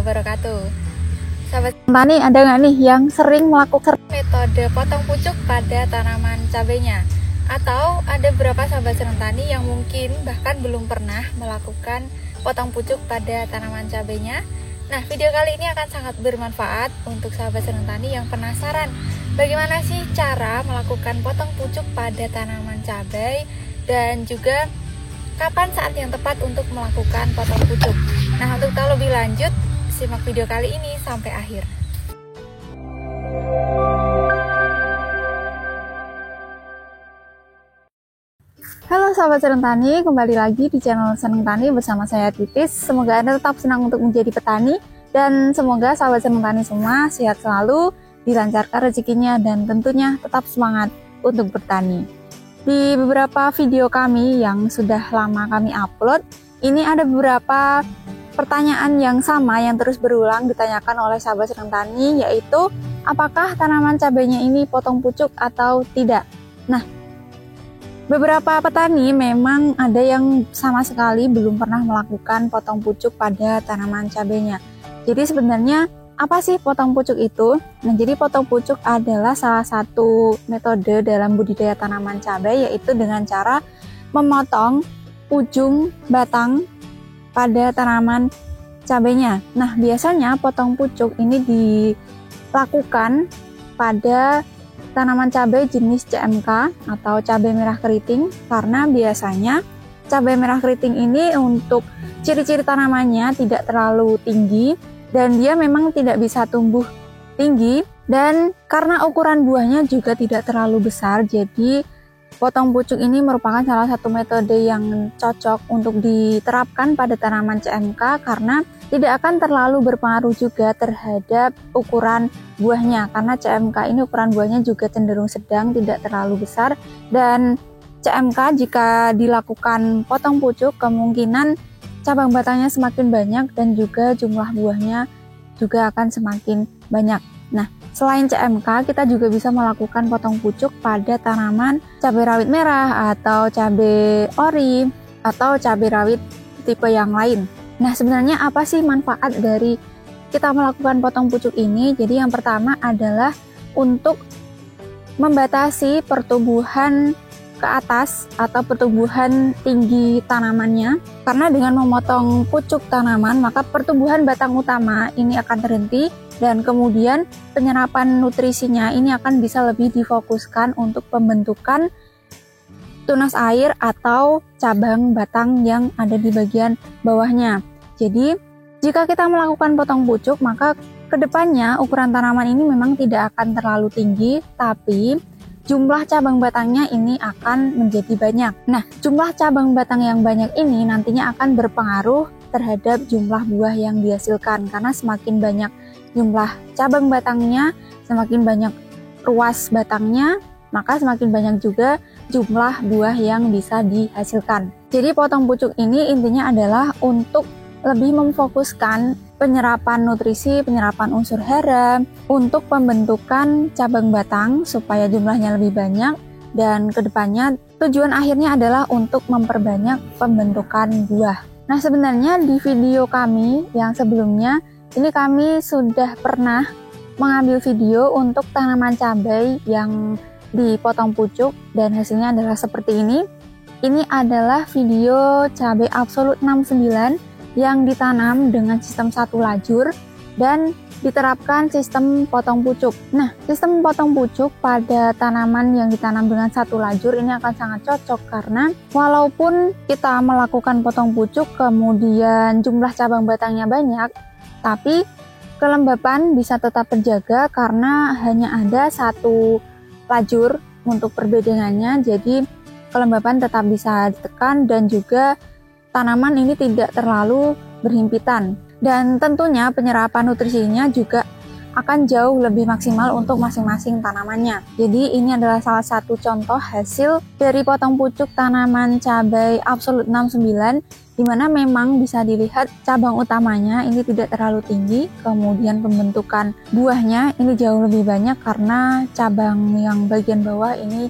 wabarakatuh. Sahabat tani, ada nggak nih yang sering melakukan metode potong pucuk pada tanaman cabenya? Atau ada beberapa sahabat senang tani yang mungkin bahkan belum pernah melakukan potong pucuk pada tanaman cabenya? Nah, video kali ini akan sangat bermanfaat untuk sahabat senang tani yang penasaran bagaimana sih cara melakukan potong pucuk pada tanaman cabai dan juga kapan saat yang tepat untuk melakukan potong pucuk. Nah, untuk tahu lebih lanjut, simak video kali ini sampai akhir. Halo sahabat Senang Tani, kembali lagi di channel Senang Tani bersama saya Titis. Semoga Anda tetap senang untuk menjadi petani dan semoga sahabat Senang Tani semua sehat selalu, dilancarkan rezekinya dan tentunya tetap semangat untuk bertani. Di beberapa video kami yang sudah lama kami upload, ini ada beberapa pertanyaan yang sama yang terus berulang ditanyakan oleh sahabat Senang Tani, yaitu apakah tanaman cabainya ini potong pucuk atau tidak. Nah, beberapa petani memang ada yang sama sekali belum pernah melakukan potong pucuk pada tanaman cabainya. Jadi sebenarnya apa sih potong pucuk itu? Nah, jadi potong pucuk adalah salah satu metode dalam budidaya tanaman cabai, yaitu dengan cara memotong ujung batang pada tanaman cabainya. Nah, biasanya potong pucuk ini dilakukan pada tanaman cabai jenis CMK atau cabai merah keriting, karena biasanya cabai merah keriting ini untuk ciri-ciri tanamannya tidak terlalu tinggi dan dia memang tidak bisa tumbuh tinggi, dan karena ukuran buahnya juga tidak terlalu besar, jadi potong pucuk ini merupakan salah satu metode yang cocok untuk diterapkan pada tanaman CMK karena tidak akan terlalu berpengaruh juga terhadap ukuran buahnya, karena CMK ini ukuran buahnya juga cenderung sedang, tidak terlalu besar, dan CMK jika dilakukan potong pucuk kemungkinan cabang batangnya semakin banyak dan juga jumlah buahnya juga akan semakin banyak. Nah, selain CMK, kita juga bisa melakukan potong pucuk pada tanaman cabai rawit merah atau cabai ori atau cabai rawit tipe yang lain. Nah, sebenarnya apa sih manfaat dari kita melakukan potong pucuk ini? Jadi yang pertama adalah untuk membatasi pertumbuhan ke atas atau pertumbuhan tinggi tanamannya, karena dengan memotong pucuk tanaman maka pertumbuhan batang utama ini akan terhenti dan kemudian penyerapan nutrisinya ini akan bisa lebih difokuskan untuk pembentukan tunas air atau cabang batang yang ada di bagian bawahnya. Jadi jika kita melakukan potong pucuk, maka kedepannya ukuran tanaman ini memang tidak akan terlalu tinggi, tapi jumlah cabang batangnya ini akan menjadi banyak. Nah, jumlah cabang batang yang banyak ini nantinya akan berpengaruh terhadap jumlah buah yang dihasilkan, karena semakin banyak jumlah cabang batangnya, semakin banyak ruas batangnya, maka semakin banyak juga jumlah buah yang bisa dihasilkan. Jadi potong pucuk ini intinya adalah untuk lebih memfokuskan penyerapan nutrisi, penyerapan unsur hara untuk pembentukan cabang batang supaya jumlahnya lebih banyak, dan kedepannya tujuan akhirnya adalah untuk memperbanyak pembentukan buah. Nah, sebenarnya di video kami yang sebelumnya ini kami sudah pernah mengambil video untuk tanaman cabai yang dipotong pucuk dan hasilnya adalah seperti ini. Ini adalah video cabai Absolut 69 yang ditanam dengan sistem satu lajur dan diterapkan sistem potong pucuk. Nah, sistem potong pucuk pada tanaman yang ditanam dengan satu lajur ini akan sangat cocok, karena walaupun kita melakukan potong pucuk kemudian jumlah cabang batangnya banyak, tapi kelembapan bisa tetap terjaga karena hanya ada satu lajur untuk perbedaannya, jadi kelembapan tetap bisa ditekan dan juga tanaman ini tidak terlalu berhimpitan, dan tentunya penyerapan nutrisinya juga akan jauh lebih maksimal untuk masing-masing tanamannya. Jadi ini adalah salah satu contoh hasil dari potong pucuk tanaman cabai Absolut 69, di mana memang bisa dilihat cabang utamanya ini tidak terlalu tinggi, kemudian pembentukan buahnya ini jauh lebih banyak karena cabang yang bagian bawah ini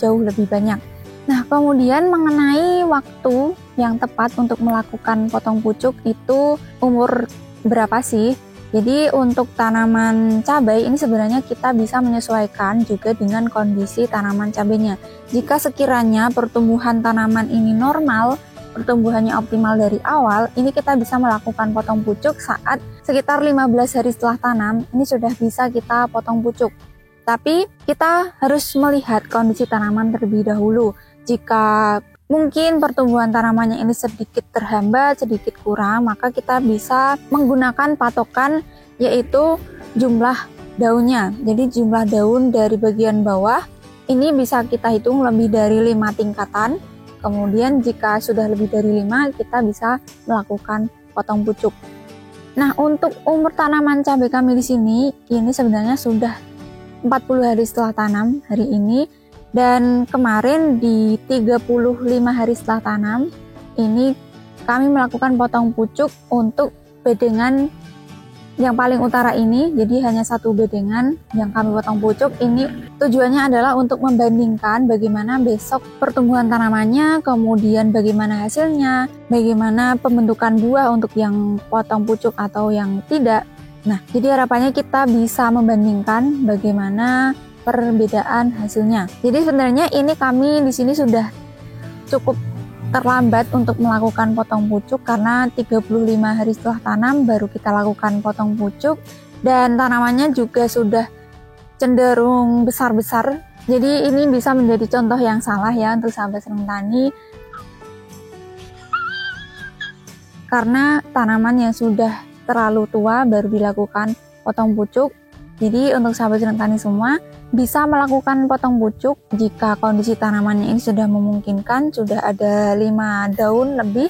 jauh lebih banyak. Nah, kemudian mengenai waktu yang tepat untuk melakukan potong pucuk itu umur berapa sih? Jadi untuk tanaman cabai ini sebenarnya kita bisa menyesuaikan juga dengan kondisi tanaman cabainya. Jika sekiranya pertumbuhan tanaman ini normal, pertumbuhannya optimal dari awal, ini kita bisa melakukan potong pucuk saat sekitar 15 hari setelah tanam, ini sudah bisa kita potong pucuk. Tapi kita harus melihat kondisi tanaman terlebih dahulu. Jika mungkin pertumbuhan tanamannya ini sedikit terhambat, sedikit kurang, maka kita bisa menggunakan patokan yaitu jumlah daunnya. Jadi jumlah daun dari bagian bawah ini bisa kita hitung lebih dari 5 tingkatan. Kemudian jika sudah lebih dari 5, kita bisa melakukan potong pucuk. Nah, untuk umur tanaman cabai kami di sini ini sebenarnya sudah 40 hari setelah tanam hari ini. Dan kemarin di 35 hari setelah tanam, ini kami melakukan potong pucuk untuk bedengan yang paling utara ini. Jadi hanya satu bedengan yang kami potong pucuk. Ini tujuannya adalah untuk membandingkan bagaimana besok pertumbuhan tanamannya, kemudian bagaimana hasilnya, bagaimana pembentukan buah untuk yang potong pucuk atau yang tidak. Nah, jadi harapannya kita bisa membandingkan bagaimana perbedaan hasilnya. Jadi sebenarnya ini kami di sini sudah cukup terlambat untuk melakukan potong pucuk karena 35 hari setelah tanam baru kita lakukan potong pucuk, dan tanamannya juga sudah cenderung besar-besar. Jadi ini bisa menjadi contoh yang salah ya untuk sahabat senang tani, karena tanaman yang sudah terlalu tua baru dilakukan potong pucuk. Jadi untuk sahabat senang tani semua bisa melakukan potong pucuk jika kondisi tanamannya ini sudah memungkinkan, sudah ada 5 daun lebih,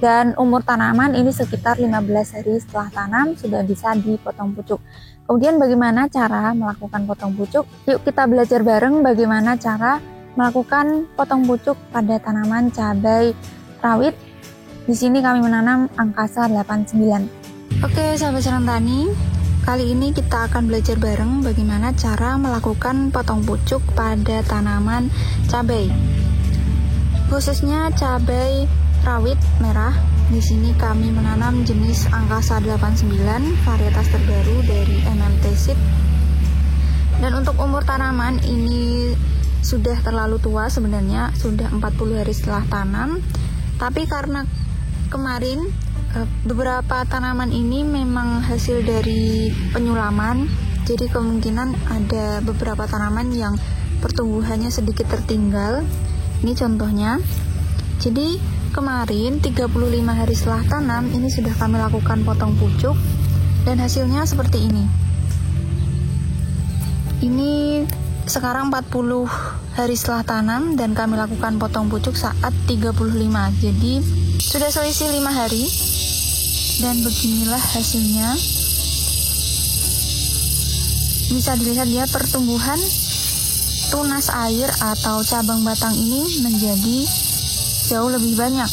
dan umur tanaman ini sekitar 15 hari setelah tanam sudah bisa dipotong pucuk. Kemudian bagaimana cara melakukan potong pucuk? Yuk kita belajar bareng bagaimana cara melakukan potong pucuk pada tanaman cabai rawit. Di sini kami menanam angkasa 89. Oke sahabat senang tani, kali ini kita akan belajar bareng bagaimana cara melakukan potong pucuk pada tanaman cabai. Khususnya cabai rawit merah. Di sini kami menanam jenis angkasa 89, varietas terbaru dari MMT Seed. Dan untuk umur tanaman ini sudah terlalu tua sebenarnya, sudah 40 hari setelah tanam. Tapi karena kemarin beberapa tanaman ini memang hasil dari penyulaman, jadi kemungkinan ada beberapa tanaman yang pertumbuhannya sedikit tertinggal. Ini contohnya. Jadi kemarin 35 hari setelah tanam ini sudah kami lakukan potong pucuk dan hasilnya seperti ini. Ini sekarang 40 hari setelah tanam dan kami lakukan potong pucuk saat 35. Jadi sudah selisih 5 hari. Dan beginilah hasilnya. Bisa dilihat ya, pertumbuhan tunas air atau cabang batang ini menjadi jauh lebih banyak,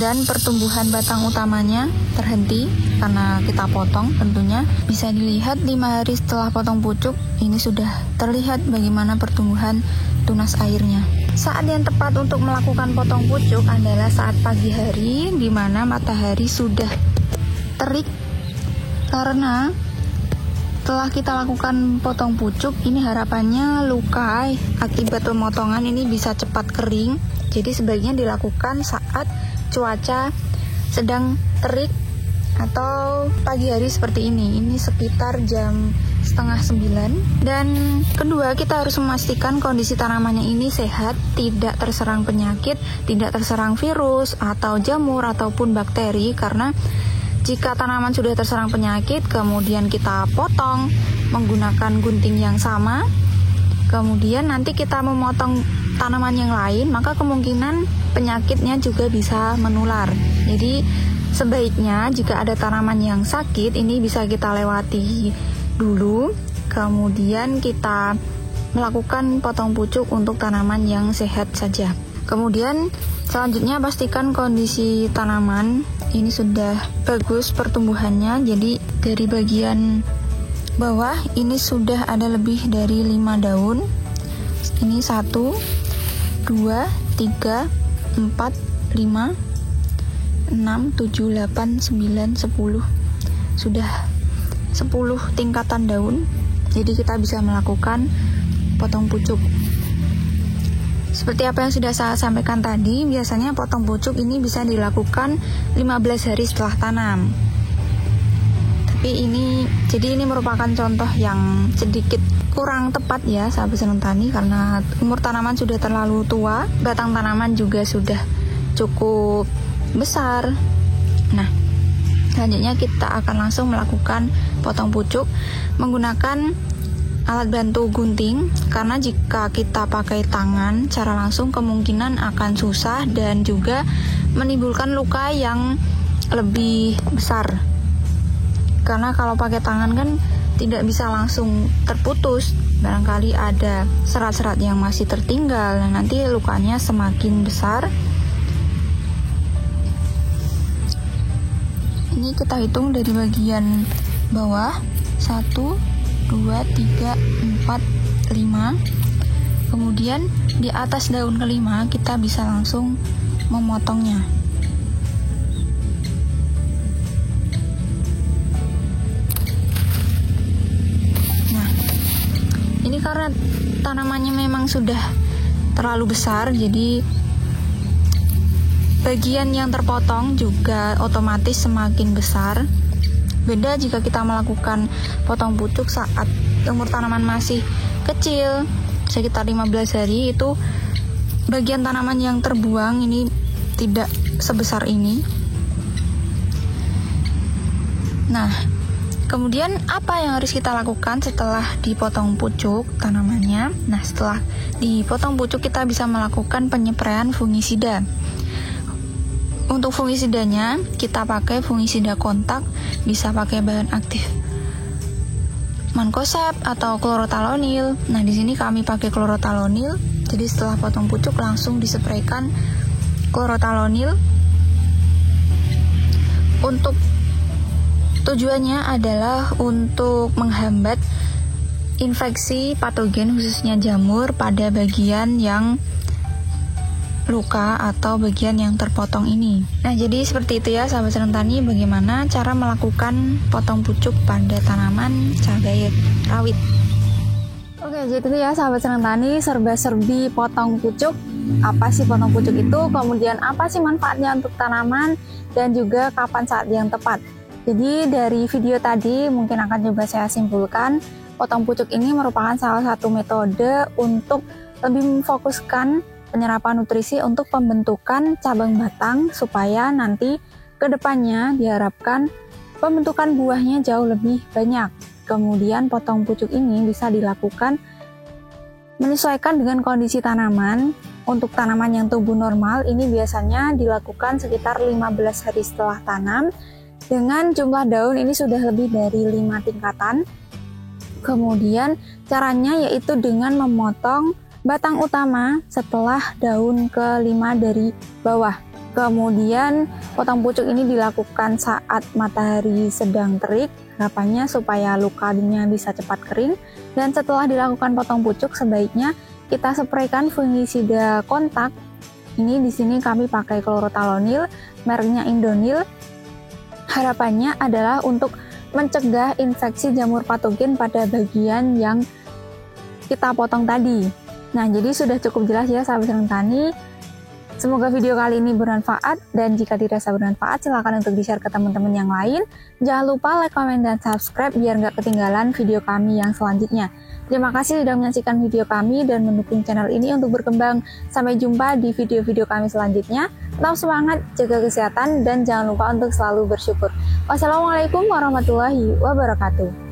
dan pertumbuhan batang utamanya terhenti karena kita potong tentunya. Bisa dilihat 5 hari setelah potong pucuk ini sudah terlihat bagaimana pertumbuhan tunas airnya. Saat yang tepat untuk melakukan potong pucuk adalah saat pagi hari, di mana matahari sudah terik, karena setelah kita lakukan potong pucuk ini harapannya luka akibat pemotongan ini bisa cepat kering. Jadi sebaiknya dilakukan saat cuaca sedang terik atau pagi hari seperti ini. Ini sekitar jam 8:30. Dan kedua, kita harus memastikan kondisi tanamannya ini sehat, tidak terserang penyakit, tidak terserang virus atau jamur ataupun bakteri. Karena jika tanaman sudah terserang penyakit, kemudian kita potong menggunakan gunting yang sama, kemudian nanti kita memotong tanaman yang lain, maka kemungkinan penyakitnya juga bisa menular. Jadi sebaiknya jika ada tanaman yang sakit, ini bisa kita lewati dulu, kemudian kita melakukan potong pucuk untuk tanaman yang sehat saja. Kemudian selanjutnya pastikan kondisi tanaman ini sudah bagus pertumbuhannya. Jadi dari bagian bawah ini sudah ada lebih dari 5 daun. Ini 1, 2, 3, 4, 5, 6, 7, 8, 9, 10. sudah 10 tingkatan daun. Jadi kita bisa melakukan potong pucuk. Seperti apa yang sudah saya sampaikan tadi, biasanya potong pucuk ini bisa dilakukan 15 hari setelah tanam. Tapi ini merupakan contoh yang sedikit kurang tepat ya sahabat senang tani, karena umur tanaman sudah terlalu tua, batang tanaman juga sudah cukup besar. Nah, selanjutnya kita akan langsung melakukan potong pucuk menggunakan alat bantu gunting, karena jika kita pakai tangan secara langsung kemungkinan akan susah dan juga menimbulkan luka yang lebih besar. Karena kalau pakai tangan kan tidak bisa langsung terputus, barangkali ada serat-serat yang masih tertinggal dan nanti lukanya semakin besar. Ini kita hitung dari bagian bawah 1, 2, 3, 4, 5. Kemudian di atas daun kelima kita bisa langsung memotongnya. Nah, ini karena tanamannya memang sudah terlalu besar, jadi bagian yang terpotong juga otomatis semakin besar. Beda jika kita melakukan potong pucuk saat umur tanaman masih kecil, sekitar 15 hari, itu bagian tanaman yang terbuang ini tidak sebesar ini. Nah, kemudian apa yang harus kita lakukan setelah dipotong pucuk tanamannya? Nah, setelah dipotong pucuk kita bisa melakukan penyepraian fungisida. Untuk fungisidanya kita pakai fungisida kontak, bisa pakai bahan aktif mancozeb atau chlorothalonil. Nah, di sini kami pakai chlorothalonil. Jadi setelah potong pucuk langsung dispraykan chlorothalonil. Untuk tujuannya adalah untuk menghambat infeksi patogen khususnya jamur pada bagian yang luka atau bagian yang terpotong ini. Nah, jadi seperti itu ya sahabat senang tani, bagaimana cara melakukan potong pucuk pada tanaman cabai rawit. Oke, jadi itu ya sahabat senang tani, serba-serbi potong pucuk. Apa sih potong pucuk itu? Kemudian apa sih manfaatnya untuk tanaman dan juga kapan saat yang tepat. Jadi dari video tadi mungkin akan coba saya simpulkan, potong pucuk ini merupakan salah satu metode untuk lebih memfokuskan penyerapan nutrisi untuk pembentukan cabang batang, supaya nanti ke depannya diharapkan pembentukan buahnya jauh lebih banyak. Kemudian potong pucuk ini bisa dilakukan menyesuaikan dengan kondisi tanaman. Untuk tanaman yang tumbuh normal ini biasanya dilakukan sekitar 15 hari setelah tanam, dengan jumlah daun ini sudah lebih dari 5 tingkatan. Kemudian caranya yaitu dengan memotong batang utama setelah daun ke-5 dari bawah. Kemudian potong pucuk ini dilakukan saat matahari sedang terik, harapannya supaya lukanya bisa cepat kering. Dan setelah dilakukan potong pucuk sebaiknya kita spraykan fungisida kontak. Ini di sini kami pakai chlorothalonil, mereknya Indonil. Harapannya adalah untuk mencegah infeksi jamur patogen pada bagian yang kita potong tadi. Nah, jadi sudah cukup jelas ya sahabat senang tani. Semoga video kali ini bermanfaat, dan jika dirasa bermanfaat silahkan untuk di-share ke teman-teman yang lain. Jangan lupa like, komen, dan subscribe biar nggak ketinggalan video kami yang selanjutnya. Terima kasih sudah menyaksikan video kami dan mendukung channel ini untuk berkembang. Sampai jumpa di video-video kami selanjutnya. Tetap semangat, jaga kesehatan, dan jangan lupa untuk selalu bersyukur. Wassalamualaikum warahmatullahi wabarakatuh.